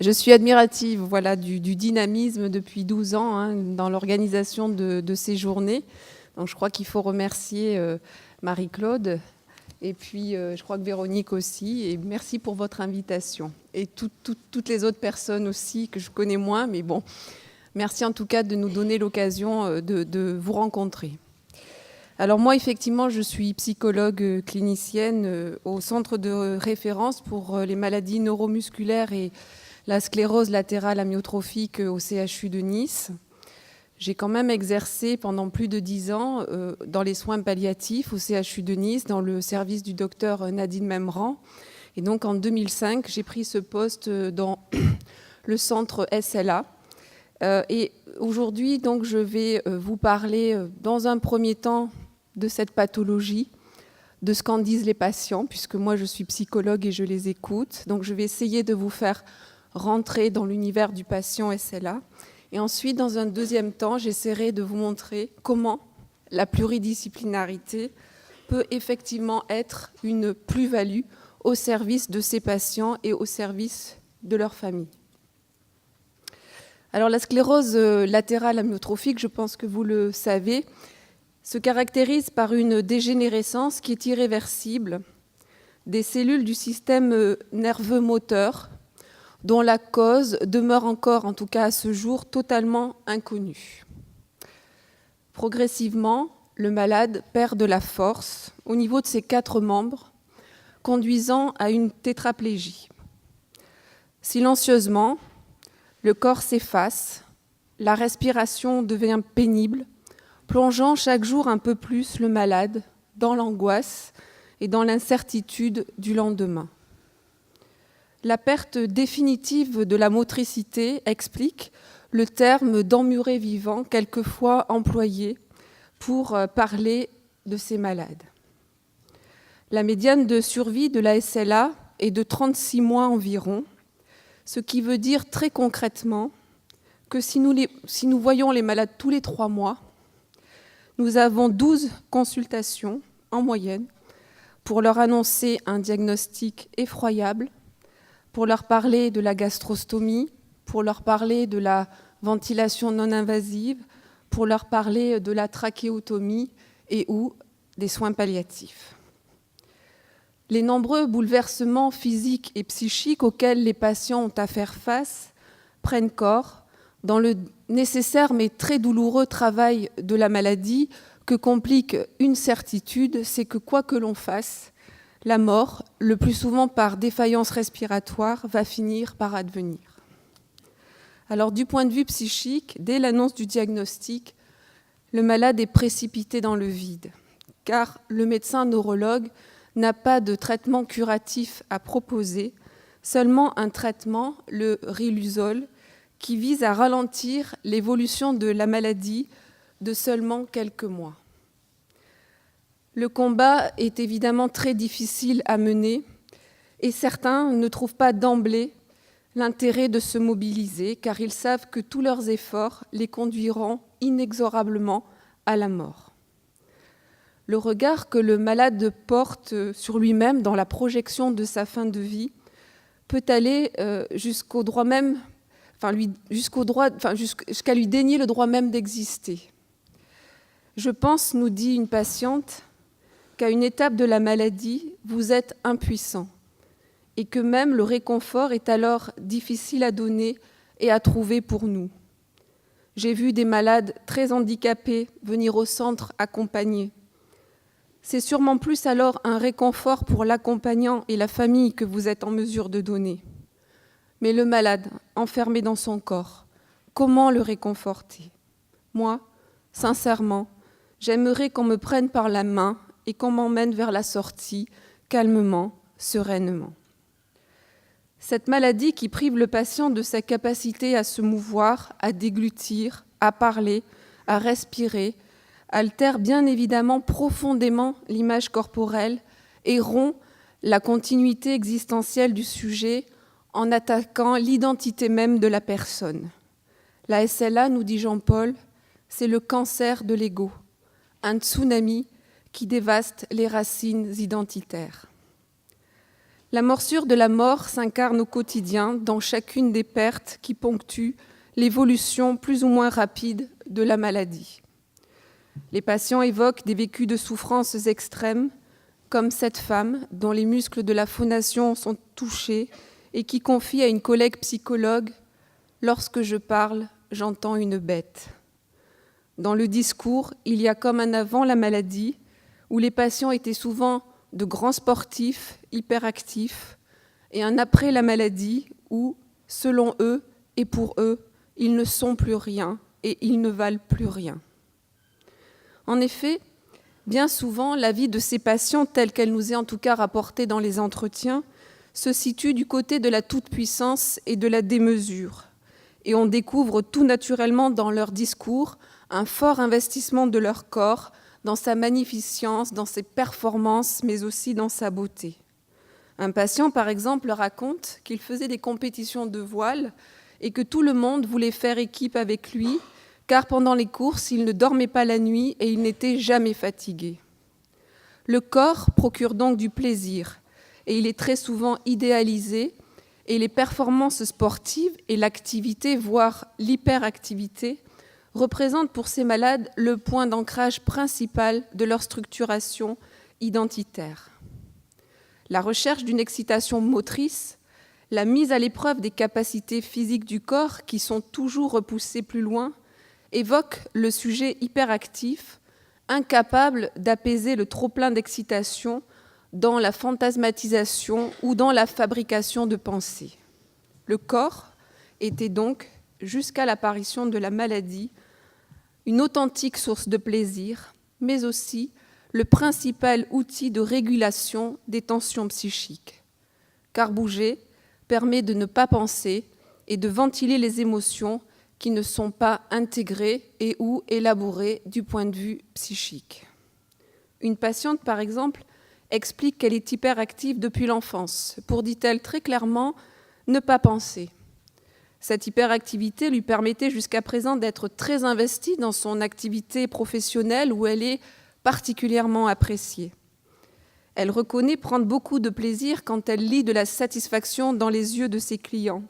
Je suis admirative voilà, du dynamisme depuis 12 ans dans l'organisation de ces journées. Donc, je crois qu'il faut remercier Marie-Claude et puis je crois que Véronique aussi. Et merci pour votre invitation. Et toutes les autres personnes aussi que je connais moins. Mais bon, merci en tout cas de nous donner l'occasion de vous rencontrer. Alors moi, effectivement, je suis psychologue clinicienne au centre de référence pour les maladies neuromusculaires et la sclérose latérale amyotrophique au CHU de Nice. J'ai quand même exercé pendant plus de 10 ans dans les soins palliatifs au CHU de Nice, dans le service du docteur Nadine Memran. Et donc en 2005, j'ai pris ce poste dans le centre SLA. Et aujourd'hui, donc, je vais vous parler dans un premier temps de cette pathologie, de ce qu'en disent les patients, puisque moi je suis psychologue et je les écoute. Donc je vais essayer de vous faire rentrer dans l'univers du patient SLA. Et ensuite, dans un deuxième temps, j'essaierai de vous montrer comment la pluridisciplinarité peut effectivement être une plus-value au service de ces patients et au service de leur famille. Alors la sclérose latérale amyotrophique, je pense que vous le savez, se caractérise par une dégénérescence qui est irréversible des cellules du système nerveux moteur, dont la cause demeure encore, en tout cas à ce jour, totalement inconnue. Progressivement, le malade perd de la force au niveau de ses 4 membres, conduisant à une tétraplégie. Silencieusement, le corps s'efface, la respiration devient pénible, plongeant chaque jour un peu plus le malade dans l'angoisse et dans l'incertitude du lendemain. La perte définitive de la motricité explique le terme d'emmuré vivant, quelquefois employé pour parler de ces malades. La médiane de survie de la SLA est de 36 mois environ, ce qui veut dire très concrètement que si nous voyons les malades tous les 3 mois, nous avons 12 consultations en moyenne pour leur annoncer un diagnostic effroyable, pour leur parler de la gastrostomie, pour leur parler de la ventilation non invasive, pour leur parler de la trachéotomie et ou des soins palliatifs. Les nombreux bouleversements physiques et psychiques auxquels les patients ont à faire face prennent corps dans le nécessaire mais très douloureux travail de la maladie que complique une certitude, c'est que quoi que l'on fasse, la mort, le plus souvent par défaillance respiratoire, va finir par advenir. Alors du point de vue psychique, dès l'annonce du diagnostic, le malade est précipité dans le vide, car le médecin neurologue n'a pas de traitement curatif à proposer, seulement un traitement, le Riluzole, qui vise à ralentir l'évolution de la maladie de seulement quelques mois. Le combat est évidemment très difficile à mener et certains ne trouvent pas d'emblée l'intérêt de se mobiliser car ils savent que tous leurs efforts les conduiront inexorablement à la mort. Le regard que le malade porte sur lui-même dans la projection de sa fin de vie peut aller jusqu'à lui dénier le droit même d'exister. Je pense, nous dit une patiente, qu'à une étape de la maladie, vous êtes impuissant et que même le réconfort est alors difficile à donner et à trouver pour nous. J'ai vu des malades très handicapés venir au centre accompagnés. C'est sûrement plus alors un réconfort pour l'accompagnant et la famille que vous êtes en mesure de donner. Mais le malade, enfermé dans son corps, comment le réconforter ? Moi, sincèrement, j'aimerais qu'on me prenne par la main et qu'on m'emmène vers la sortie, calmement, sereinement. Cette maladie qui prive le patient de sa capacité à se mouvoir, à déglutir, à parler, à respirer, altère bien évidemment profondément l'image corporelle et rompt la continuité existentielle du sujet en attaquant l'identité même de la personne. La SLA, nous dit Jean-Paul, c'est le cancer de l'ego, un tsunami qui dévaste les racines identitaires. La morsure de la mort s'incarne au quotidien dans chacune des pertes qui ponctuent l'évolution plus ou moins rapide de la maladie. Les patients évoquent des vécus de souffrances extrêmes, comme cette femme dont les muscles de la phonation sont touchés et qui confie à une collègue psychologue « Lorsque je parle, j'entends une bête ». Dans le discours, il y a comme un avant la maladie, où les patients étaient souvent de grands sportifs, hyperactifs, et un après la maladie, où, selon eux et pour eux, ils ne sont plus rien et ils ne valent plus rien. En effet, bien souvent, la vie de ces patients, telle qu'elle nous est en tout cas rapportée dans les entretiens, se situe du côté de la toute-puissance et de la démesure. Et on découvre tout naturellement dans leur discours un fort investissement de leur corps, dans sa magnificence, dans ses performances, mais aussi dans sa beauté. Un patient, par exemple, raconte qu'il faisait des compétitions de voile et que tout le monde voulait faire équipe avec lui, car pendant les courses, il ne dormait pas la nuit et il n'était jamais fatigué. Le corps procure donc du plaisir, et il est très souvent idéalisé, et les performances sportives et l'activité, voire l'hyperactivité, représentent pour ces malades le point d'ancrage principal de leur structuration identitaire. La recherche d'une excitation motrice, la mise à l'épreuve des capacités physiques du corps qui sont toujours repoussées plus loin, évoque le sujet hyperactif, incapable d'apaiser le trop-plein d'excitation dans la fantasmatisation ou dans la fabrication de pensées. Le corps était donc, jusqu'à l'apparition de la maladie, une authentique source de plaisir, mais aussi le principal outil de régulation des tensions psychiques. Car bouger permet de ne pas penser et de ventiler les émotions qui ne sont pas intégrées et ou élaborées du point de vue psychique. Une patiente, par exemple, explique qu'elle est hyperactive depuis l'enfance, pour, dit-elle très clairement, ne pas penser. Cette hyperactivité lui permettait jusqu'à présent d'être très investie dans son activité professionnelle où elle est particulièrement appréciée. Elle reconnaît prendre beaucoup de plaisir quand elle lit de la satisfaction dans les yeux de ses clients.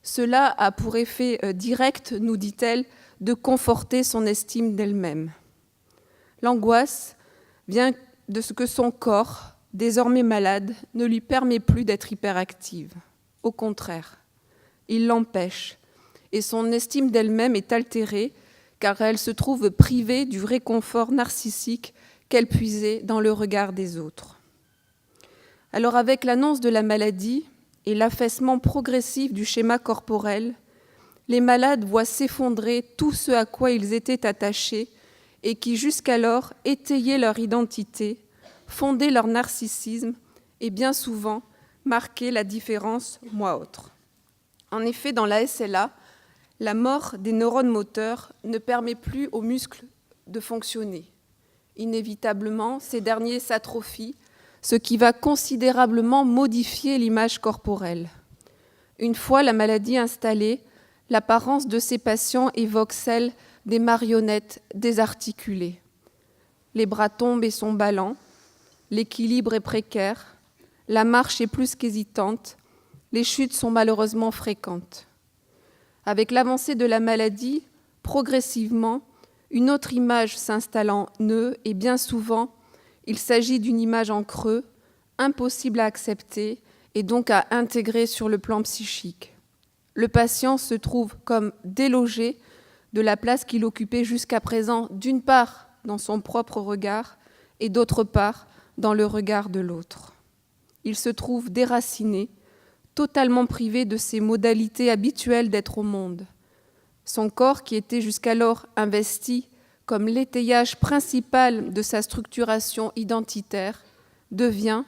Cela a pour effet direct, nous dit-elle, de conforter son estime d'elle-même. L'angoisse vient de ce que son corps, désormais malade, ne lui permet plus d'être hyperactive. Au contraire, il l'empêche, et son estime d'elle-même est altérée car elle se trouve privée du réconfort narcissique qu'elle puisait dans le regard des autres. Alors avec l'annonce de la maladie et l'affaissement progressif du schéma corporel, les malades voient s'effondrer tout ce à quoi ils étaient attachés et qui jusqu'alors étayait leur identité, fondait leur narcissisme et bien souvent marquait la différence moi-autre. En effet, dans la SLA, la mort des neurones moteurs ne permet plus aux muscles de fonctionner. Inévitablement, ces derniers s'atrophient, ce qui va considérablement modifier l'image corporelle. Une fois la maladie installée, l'apparence de ces patients évoque celle des marionnettes désarticulées. Les bras tombent et sont ballants, l'équilibre est précaire, la marche est plus qu'hésitante, les chutes sont malheureusement fréquentes. Avec l'avancée de la maladie, progressivement, une autre image s'installe en eux et bien souvent, il s'agit d'une image en creux, impossible à accepter et donc à intégrer sur le plan psychique. Le patient se trouve comme délogé de la place qu'il occupait jusqu'à présent, d'une part dans son propre regard et d'autre part dans le regard de l'autre. Il se trouve déraciné, totalement privé de ses modalités habituelles d'être au monde. Son corps, qui était jusqu'alors investi comme l'étayage principal de sa structuration identitaire, devient,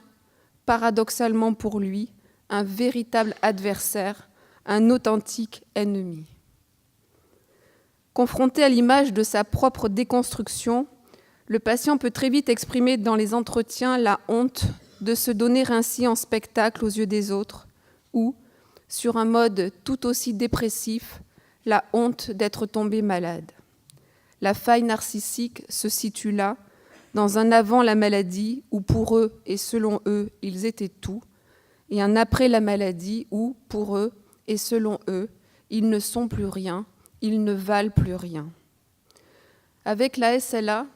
paradoxalement pour lui, un véritable adversaire, un authentique ennemi. Confronté à l'image de sa propre déconstruction, le patient peut très vite exprimer dans les entretiens la honte de se donner ainsi en spectacle aux yeux des autres, ou, sur un mode tout aussi dépressif, la honte d'être tombé malade. La faille narcissique se situe là, dans un avant la maladie, où pour eux et selon eux, ils étaient tout, et un après la maladie où, pour eux et selon eux, ils ne sont plus rien, ils ne valent plus rien. Avec la SLA,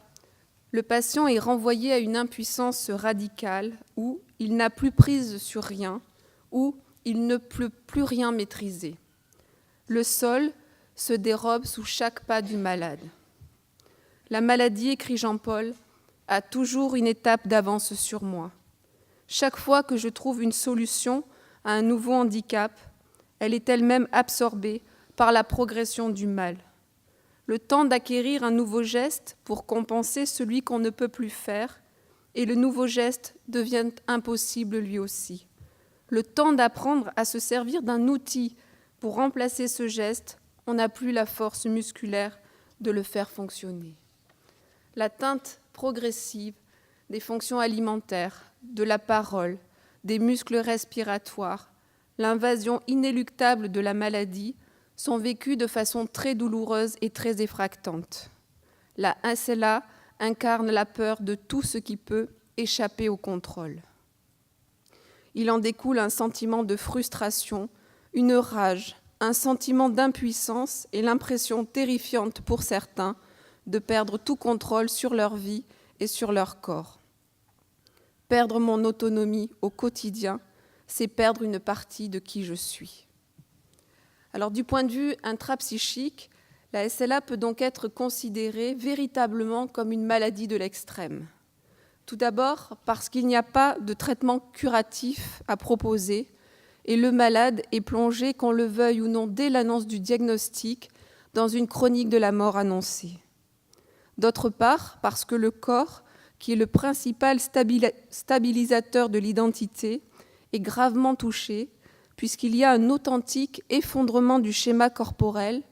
le patient est renvoyé à une impuissance radicale où il n'a plus prise sur rien, où il ne peut plus rien maîtriser. Le sol se dérobe sous chaque pas du malade. La maladie, écrit Jean-Paul, a toujours une étape d'avance sur moi. Chaque fois que je trouve une solution à un nouveau handicap, elle est elle-même absorbée par la progression du mal. Le temps d'acquérir un nouveau geste pour compenser celui qu'on ne peut plus faire, et le nouveau geste devient impossible lui aussi. Le temps d'apprendre à se servir d'un outil pour remplacer ce geste, on n'a plus la force musculaire de le faire fonctionner. L'atteinte progressive des fonctions alimentaires, de la parole, des muscles respiratoires, l'invasion inéluctable de la maladie sont vécues de façon très douloureuse et très effractante. La SLA incarne la peur de tout ce qui peut échapper au contrôle. Il en découle un sentiment de frustration, une rage, un sentiment d'impuissance et l'impression terrifiante pour certains de perdre tout contrôle sur leur vie et sur leur corps. Perdre mon autonomie au quotidien, c'est perdre une partie de qui je suis. Alors, du point de vue intrapsychique, la SLA peut donc être considérée véritablement comme une maladie de l'extrême. Tout d'abord parce qu'il n'y a pas de traitement curatif à proposer et le malade est plongé, qu'on le veuille ou non, dès l'annonce du diagnostic, dans une chronique de la mort annoncée. D'autre part parce que le corps, qui est le principal stabilisateur de l'identité, est gravement touché, puisqu'il y a un authentique effondrement du schéma corporel,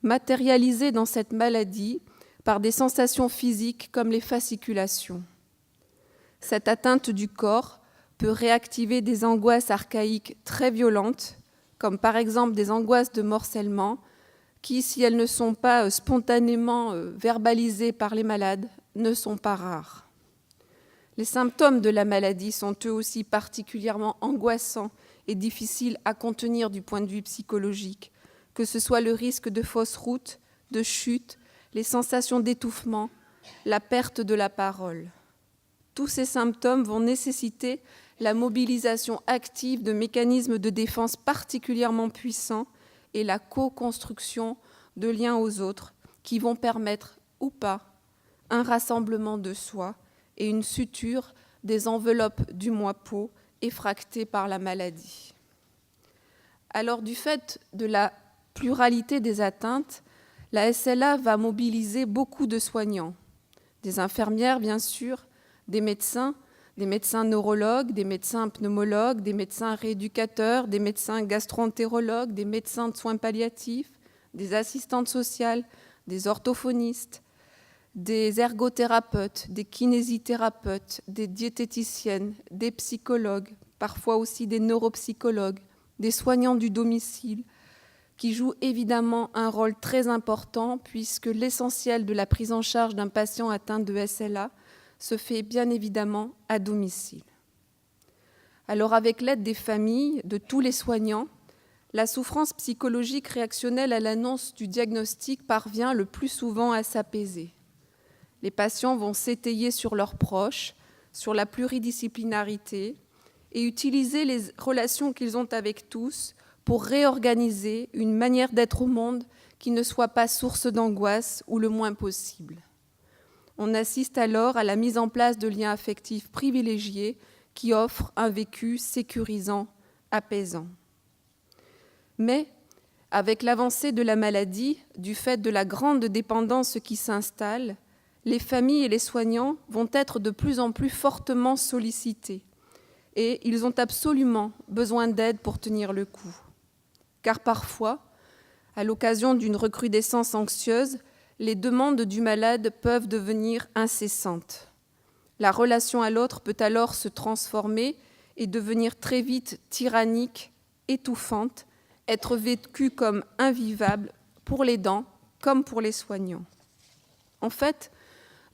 matérialisé dans cette maladie par des sensations physiques comme les fasciculations. Cette atteinte du corps peut réactiver des angoisses archaïques très violentes, comme par exemple des angoisses de morcellement, qui, si elles ne sont pas spontanément verbalisées par les malades, ne sont pas rares. Les symptômes de la maladie sont eux aussi particulièrement angoissants et difficiles à contenir du point de vue psychologique, que ce soit le risque de fausse route, de chute, les sensations d'étouffement, la perte de la parole. Tous ces symptômes vont nécessiter la mobilisation active de mécanismes de défense particulièrement puissants et la co-construction de liens aux autres qui vont permettre, ou pas, un rassemblement de soi et une suture des enveloppes du moi-peau effractées par la maladie. Alors, du fait de la pluralité des atteintes, la SLA va mobiliser beaucoup de soignants, des infirmières bien sûr, des médecins neurologues, des médecins pneumologues, des médecins rééducateurs, des médecins gastro-entérologues, des médecins de soins palliatifs, des assistantes sociales, des orthophonistes, des ergothérapeutes, des kinésithérapeutes, des diététiciennes, des psychologues, parfois aussi des neuropsychologues, des soignants du domicile, qui jouent évidemment un rôle très important puisque l'essentiel de la prise en charge d'un patient atteint de SLA se fait bien évidemment à domicile. Alors, avec l'aide des familles, de tous les soignants, la souffrance psychologique réactionnelle à l'annonce du diagnostic parvient le plus souvent à s'apaiser. Les patients vont s'étayer sur leurs proches, sur la pluridisciplinarité et utiliser les relations qu'ils ont avec tous pour réorganiser une manière d'être au monde qui ne soit pas source d'angoisse ou le moins possible. On assiste alors à la mise en place de liens affectifs privilégiés qui offrent un vécu sécurisant, apaisant. Mais, avec l'avancée de la maladie, du fait de la grande dépendance qui s'installe, les familles et les soignants vont être de plus en plus fortement sollicités et ils ont absolument besoin d'aide pour tenir le coup. Car parfois, à l'occasion d'une recrudescence anxieuse, les demandes du malade peuvent devenir incessantes. La relation à l'autre peut alors se transformer et devenir très vite tyrannique, étouffante, être vécue comme invivable pour l'aidant comme pour les soignants. En fait,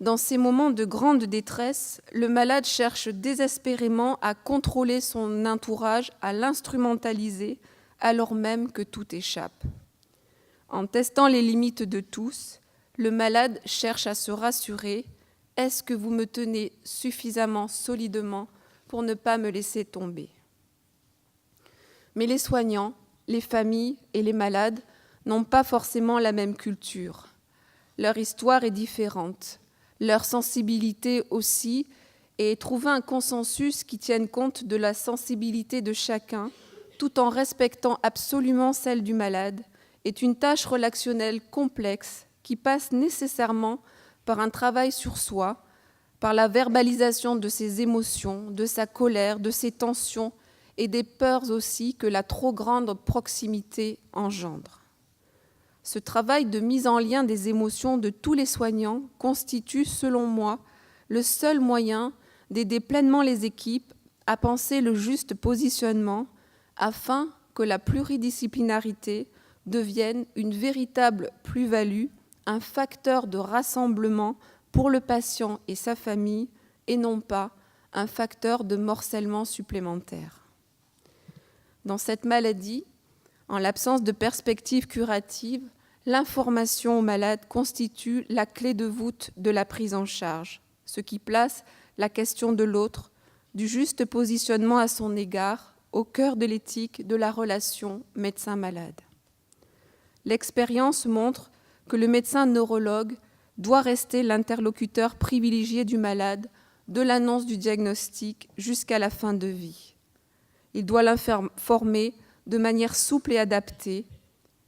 Dans ces moments de grande détresse, le malade cherche désespérément à contrôler son entourage, à l'instrumentaliser, alors même que tout échappe. En testant les limites de tous, le malade cherche à se rassurer. Est-ce que vous me tenez suffisamment solidement pour ne pas me laisser tomber ? Mais les soignants, les familles et les malades n'ont pas forcément la même culture. Leur histoire est différente, leur sensibilité aussi, et trouver un consensus qui tienne compte de la sensibilité de chacun, tout en respectant absolument celle du malade, est une tâche relationnelle complexe qui passe nécessairement par un travail sur soi, par la verbalisation de ses émotions, de sa colère, de ses tensions et des peurs aussi que la trop grande proximité engendre. Ce travail de mise en lien des émotions de tous les soignants constitue, selon moi, le seul moyen d'aider pleinement les équipes à penser le juste positionnement afin que la pluridisciplinarité devienne une véritable plus-value, un facteur de rassemblement pour le patient et sa famille, et non pas un facteur de morcellement supplémentaire. Dans cette maladie, en l'absence de perspective curative, l'information au malade constitue la clé de voûte de la prise en charge, ce qui place la question de l'autre, du juste positionnement à son égard, au cœur de l'éthique de la relation médecin-malade. L'expérience montre que le médecin neurologue doit rester l'interlocuteur privilégié du malade de l'annonce du diagnostic jusqu'à la fin de vie. Il doit l'informer de manière souple et adaptée,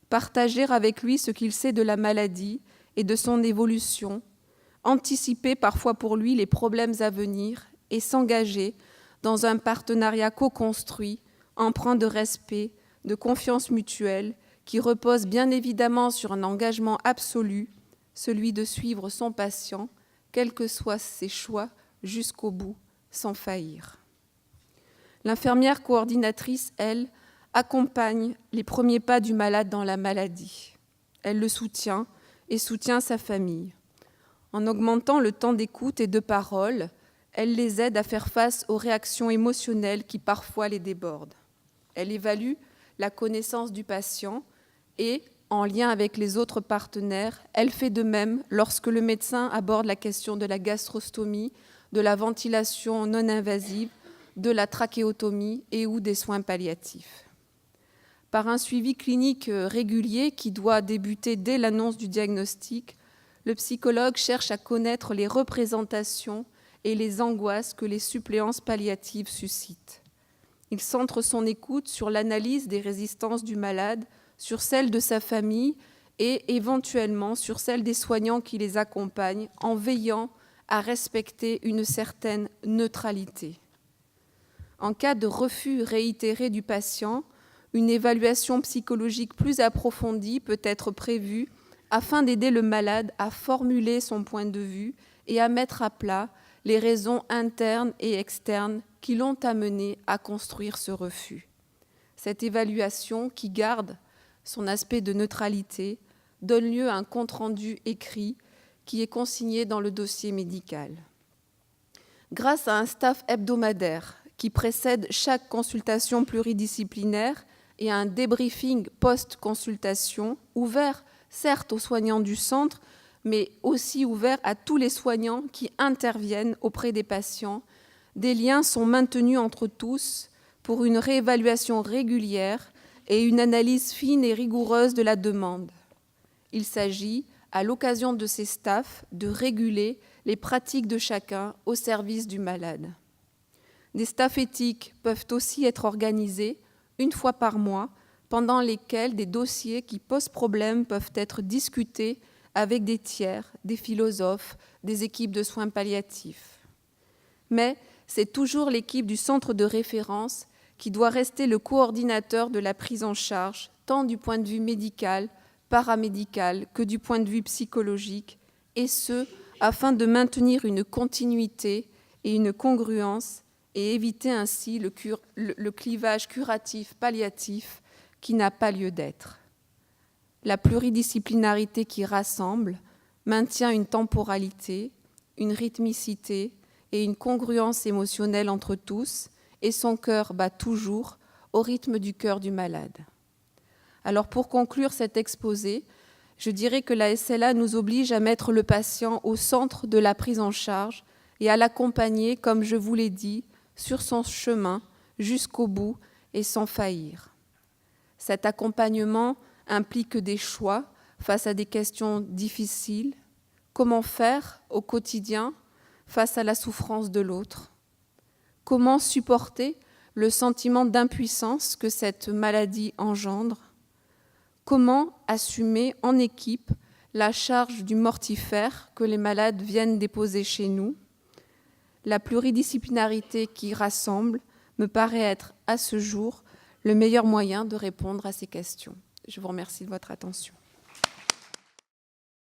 partager avec lui ce qu'il sait de la maladie et de son évolution, anticiper parfois pour lui les problèmes à venir et s'engager dans un partenariat co-construit, empreint de respect, de confiance mutuelle, qui repose bien évidemment sur un engagement absolu, celui de suivre son patient, quels que soient ses choix, jusqu'au bout, sans faillir. L'infirmière coordinatrice, elle, accompagne les premiers pas du malade dans la maladie. Elle le soutient et soutient sa famille. En augmentant le temps d'écoute et de parole, elle les aide à faire face aux réactions émotionnelles qui parfois les débordent. Elle évalue la connaissance du patient et, en lien avec les autres partenaires, elle fait de même lorsque le médecin aborde la question de la gastrostomie, de la ventilation non invasive, de la trachéotomie et ou des soins palliatifs. Par un suivi clinique régulier qui doit débuter dès l'annonce du diagnostic, le psychologue cherche à connaître les représentations et les angoisses que les suppléances palliatives suscitent. Il centre son écoute sur l'analyse des résistances du malade, sur celle de sa famille et éventuellement sur celle des soignants qui les accompagnent, en veillant à respecter une certaine neutralité. En cas de refus réitéré du patient, une évaluation psychologique plus approfondie peut être prévue afin d'aider le malade à formuler son point de vue et à mettre à plat les raisons internes et externes qui l'ont amené à construire ce refus. Cette évaluation, qui garde son aspect de neutralité, donne lieu à un compte-rendu écrit qui est consigné dans le dossier médical. Grâce à un staff hebdomadaire qui précède chaque consultation pluridisciplinaire et à un débriefing post-consultation ouvert certes aux soignants du centre, mais aussi ouvert à tous les soignants qui interviennent auprès des patients, des liens sont maintenus entre tous pour une réévaluation régulière et une analyse fine et rigoureuse de la demande. Il s'agit, à l'occasion de ces staffs, de réguler les pratiques de chacun au service du malade. Des staffs éthiques peuvent aussi être organisés une fois par mois, pendant lesquels des dossiers qui posent problème peuvent être discutés avec des tiers, des philosophes, des équipes de soins palliatifs. Mais c'est toujours l'équipe du centre de référence qui doit rester le coordinateur de la prise en charge, tant du point de vue médical, paramédical, que du point de vue psychologique, et ce, afin de maintenir une continuité et une congruence et éviter ainsi le clivage curatif-palliatif qui n'a pas lieu d'être. La pluridisciplinarité qui rassemble maintient une temporalité, une rythmicité et une congruence émotionnelle entre tous, et son cœur bat toujours au rythme du cœur du malade. Alors pour conclure cet exposé, je dirais que la SLA nous oblige à mettre le patient au centre de la prise en charge et à l'accompagner, comme je vous l'ai dit, sur son chemin jusqu'au bout et sans faillir. Cet accompagnement implique des choix face à des questions difficiles. Comment faire au quotidien face à la souffrance de l'autre? Comment supporter le sentiment d'impuissance que cette maladie engendre? Comment assumer en équipe la charge du mortifère que les malades viennent déposer chez nous? La pluridisciplinarité qui rassemble me paraît être, à ce jour, le meilleur moyen de répondre à ces questions. Je vous remercie de votre attention.